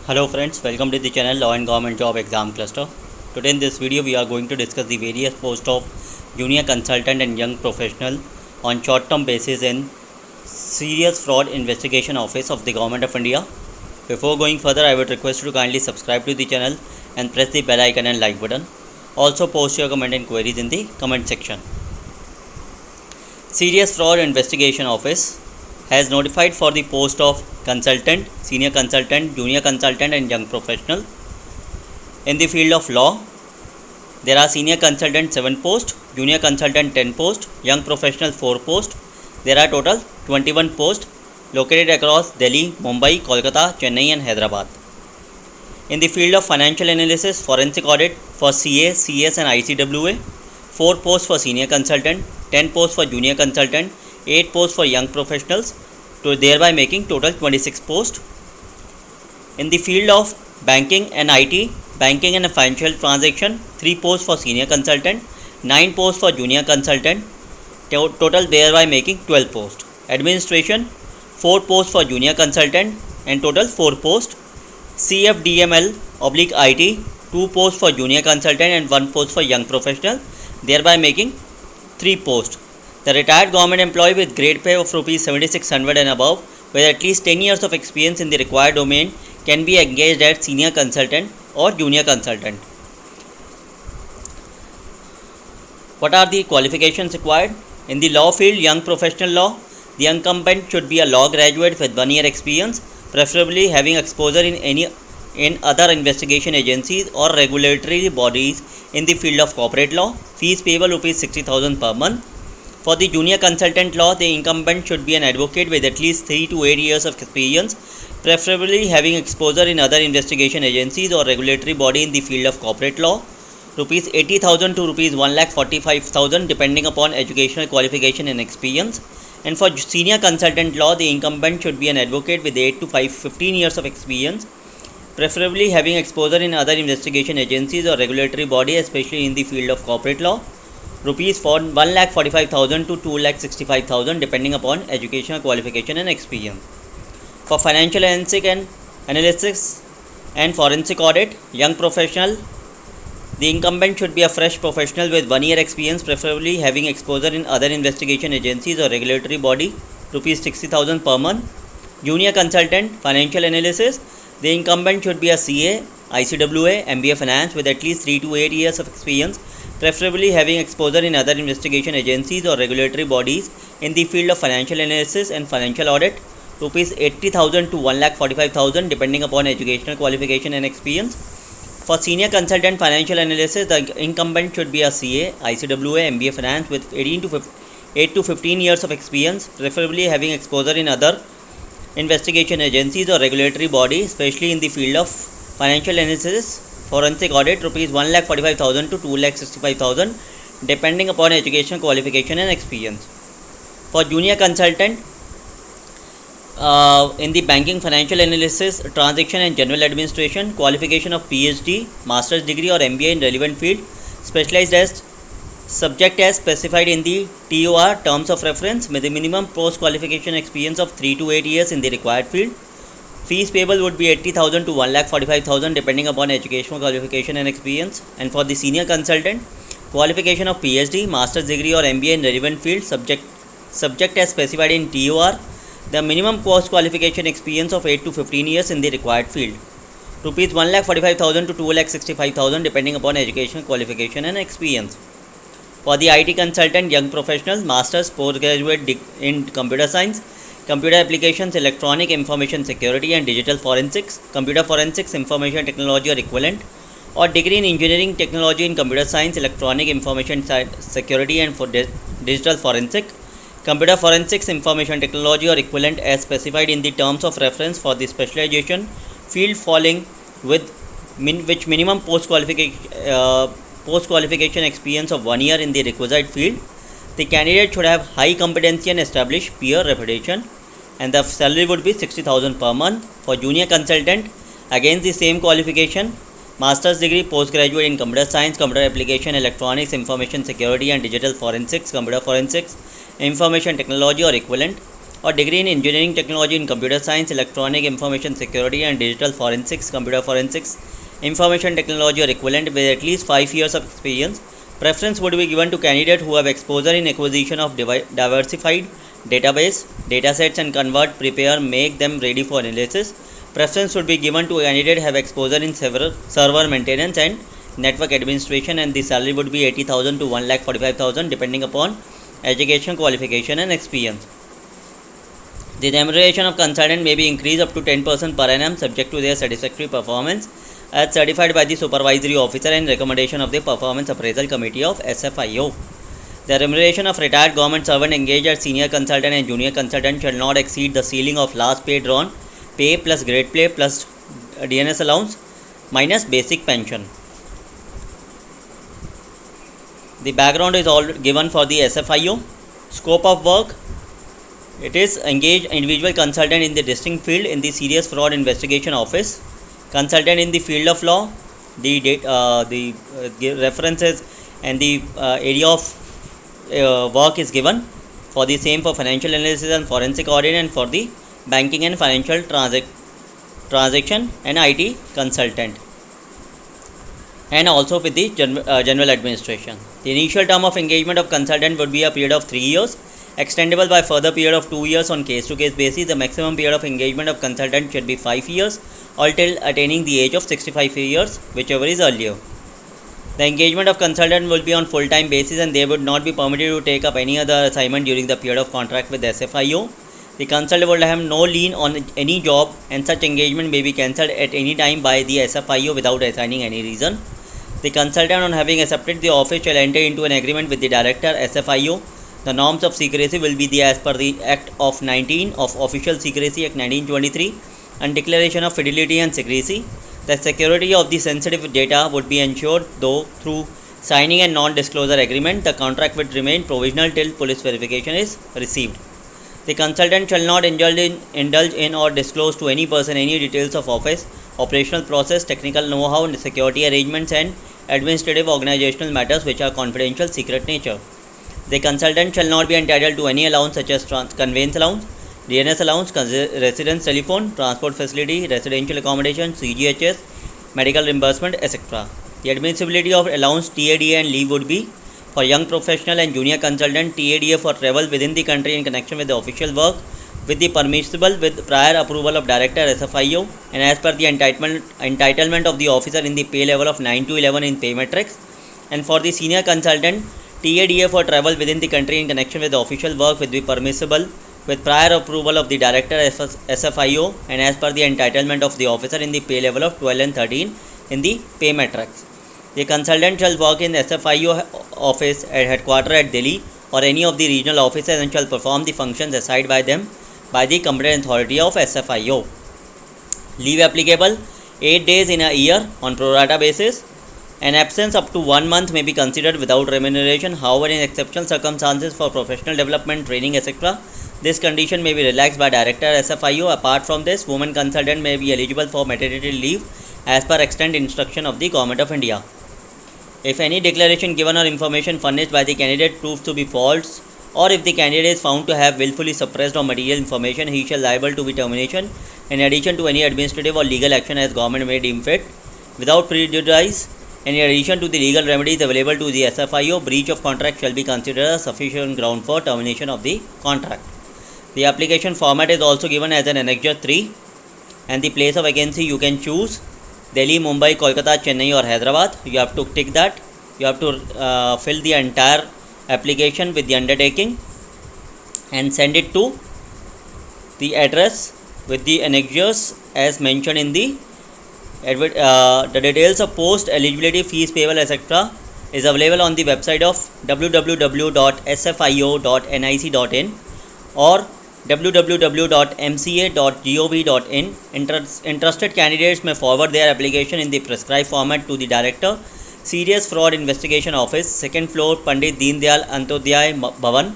Hello friends, welcome to the channel Law and Government Job Exam Cluster. Today in this video we are going to discuss the various posts of junior consultant and young professional on short-term basis in Serious Fraud Investigation Office of the Government of India. Before going further, I would request you to kindly subscribe to the channel and press the bell icon and like button. Also post your comment and queries in the comment section. Serious Fraud Investigation Office has notified for the post of consultant, senior consultant, junior consultant and young professional. In the field of law, there are senior consultant 7 posts, junior consultant 10 posts, young professional 4 posts. There are total 21 posts located across Delhi, Mumbai, Kolkata, Chennai and Hyderabad. In the field of financial analysis, forensic audit for CA, CS and ICWA, 4 posts for senior consultant, 10 posts for junior consultant, 8 posts for young professionals, to thereby making total 26 posts. In the field of banking and IT, banking and financial transaction, 3 posts for senior consultant, 9 posts for junior consultant, total thereby making 12 posts. Administration, 4 posts for junior consultant and total 4 posts. CFDML/IT, 2 posts for junior consultant and 1 post for young professional, thereby making 3 posts. The retired government employee with grade pay of Rs 7600 and above with at least 10 years of experience in the required domain can be engaged as senior consultant or junior consultant. What are the qualifications required? In the law field, young professional law, the incumbent should be a law graduate with 1 year experience, preferably having exposure in other investigation agencies or regulatory bodies in the field of corporate law. Fees payable Rs 60,000 per month. For the junior consultant law, the incumbent should be an advocate with at least 3 to 8 years of experience, preferably having exposure in other investigation agencies or regulatory body in the field of corporate law. Rs 80,000 to Rs 1,45,000 depending upon educational qualification and experience. And for senior consultant law, the incumbent should be an advocate with 8 to 15 years of experience, preferably having exposure in other investigation agencies or regulatory body, especially in the field of corporate law. Rupees 1,45,000 to 2,65,000 depending upon educational qualification and experience. For financial analysis and forensic audit, young professional, the incumbent should be a fresh professional with 1 year experience, preferably having exposure in other investigation agencies or regulatory body, Rs 60,000 per month. Junior consultant, financial analysis, the incumbent should be a CA, ICWA, MBA Finance with at least 3 to 8 years of experience, preferably having exposure in other investigation agencies or regulatory bodies in the field of financial analysis and financial audit, Rs 80,000 to 1,45,000 depending upon educational qualification and experience. For senior consultant financial analysis, the incumbent should be a CA, ICWA, MBA Finance with 8 to 15 years of experience, preferably having exposure in other investigation agencies or regulatory bodies, especially in the field of financial analysis, forensic audit, Rs 1,45,000 to 2,65,000 depending upon education qualification and experience. For junior consultant, in the banking, financial analysis, transaction and general administration, qualification of PhD, master's degree or MBA in relevant field, specialized as subject as specified in the TOR terms of reference with a minimum post qualification experience of 3 to 8 years in the required field. Fees payable would be 80,000 to 1,45,000 depending upon educational qualification and experience. And for the senior consultant, qualification of PhD, master's degree or MBA in relevant field, subject as specified in TOR, the minimum post qualification experience of 8 to 15 years in the required field. Rs 1,45,000 to 2,65,000 depending upon educational qualification and experience. For the IT consultant, young professional, master's, postgraduate in computer science, computer applications, electronic information security and digital forensics, computer forensics, information technology or equivalent, or degree in engineering technology in computer science, electronic information security and for digital forensic, computer forensics, information technology or equivalent as specified in the terms of reference for the specialization field falling with which minimum post qualification experience of 1 year in the requisite field. The candidate should have high competency and establish peer reputation, and the salary would be 60,000 per month. For junior consultant, again the same qualification, master's degree, postgraduate in computer science, computer application, electronics, information security and digital forensics, computer forensics, information technology or equivalent, or degree in engineering technology in computer science, electronic information security and digital forensics, computer forensics, information technology or equivalent with at least 5 years of experience. Preference would be given to candidates who have exposure in acquisition of diversified database, datasets and convert, prepare, make them ready for analysis. Preference would be given to candidates have exposure in several server maintenance and network administration, and the salary would be 80,000 to 1,45,000 depending upon education, qualification and experience. The remuneration of consultant may be increased up to 10% per annum subject to their satisfactory performance as certified by the supervisory officer and recommendation of the performance appraisal committee of SFIO. The remuneration of retired government servant engaged as senior consultant and junior consultant shall not exceed the ceiling of last paid drawn pay plus grade pay plus DNS allowance minus basic pension. The background is all given for the SFIO. Scope of work: it is engage individual consultant in the distinct field in the serious fraud investigation office, consultant in the field of law. The references and the area of work is given for the same for financial analysis and forensic audit, and for the banking and financial transaction and IT consultant, and also with the general administration. The initial term of engagement of consultant would be a period of 3 years, extendable by further period of 2 years on case-to-case basis. The maximum period of engagement of consultant should be 5 years or till attaining the age of 65 years, whichever is earlier. The engagement of consultant will be on full-time basis, and they would not be permitted to take up any other assignment during the period of contract with SFIO. The consultant will have no lien on any job, and such engagement may be cancelled at any time by the SFIO without assigning any reason. The consultant, on having accepted the office, shall enter into an agreement with the director SFIO. The norms of secrecy will be as per the Act of 19 of Official Secrecy Act 1923 and Declaration of Fidelity and Secrecy. The security of the sensitive data would be ensured though through signing a non-disclosure agreement. The contract would remain provisional till police verification is received. The consultant shall not indulge in or disclose to any person any details of office, operational process, technical know-how, security arrangements and administrative organizational matters which are confidential, secret nature. The consultant shall not be entitled to any allowance such as conveyance allowance, DNS allowance, residence telephone, transport facility, residential accommodation, CGHS, medical reimbursement, etc. The admissibility of allowance, TADA and leave would be for young professional and junior consultant, TADA for travel within the country in connection with the official work, with the permissible with prior approval of director SFIO and as per the entitlement of the officer in the pay level of 9 to 11 in pay matrix. And for the senior consultant, TADA for travel within the country in connection with the official work will be permissible with prior approval of the director SFIO and as per the entitlement of the officer in the pay level of 12 and 13 in the pay matrix. The consultant shall work in SFIO office at headquarters at Delhi or any of the regional offices and shall perform the functions assigned by them by the competent authority of SFIO. Leave applicable: 8 days in a year on pro rata basis. An absence up to 1 month may be considered without remuneration. However, in exceptional circumstances for professional development, training, etc., this condition may be relaxed by director SFIO. Apart from this, women consultant may be eligible for maternity leave as per extant instruction of the Government of India. If any declaration given or information furnished by the candidate proves to be false, or if the candidate is found to have willfully suppressed or material information, he shall liable to be termination in addition to any administrative or legal action as government may deem fit. Without prejudice, in addition to the legal remedies available to the SFIO, breach of contract shall be considered a sufficient ground for termination of the contract. The application format is also given as an Annexure 3, and the place of vacancy you can choose Delhi, Mumbai, Kolkata, Chennai or Hyderabad. You have to tick that. You have to fill the entire application with the undertaking and send it to the address with the annexures as mentioned in the details of post, eligibility, fees payable, etc. is available on the website of www.sfio.nic.in or www.mca.gov.in. Interested candidates may forward their application in the prescribed format to the Director, Serious Fraud Investigation Office, 2nd floor, Pandit Deen Dayal Antyodaya Bhavan,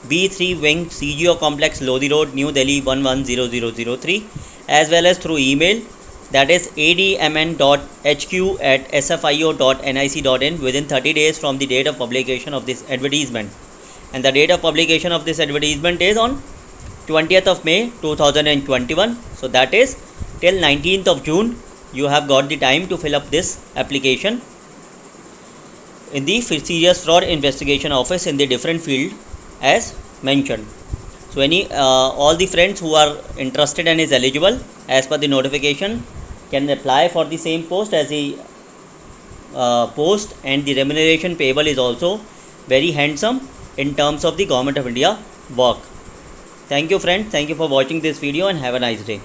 B3 Wing, CGO Complex, Lodi Road, New Delhi 110003, as well as through email, that is admn.hq@sfio.nic.in within 30 days from the date of publication of this advertisement. And the date of publication of this advertisement is on 20th of May 2021. So that is till 19th of June you have got the time to fill up this application in the Serious Fraud Investigation Office in the different field as mentioned. So all the friends who are interested and is eligible as per the notification can apply for the same post, as the post and the remuneration payable is also very handsome in terms of the Government of India work. Thank you friends, thank you for watching this video and have a nice day.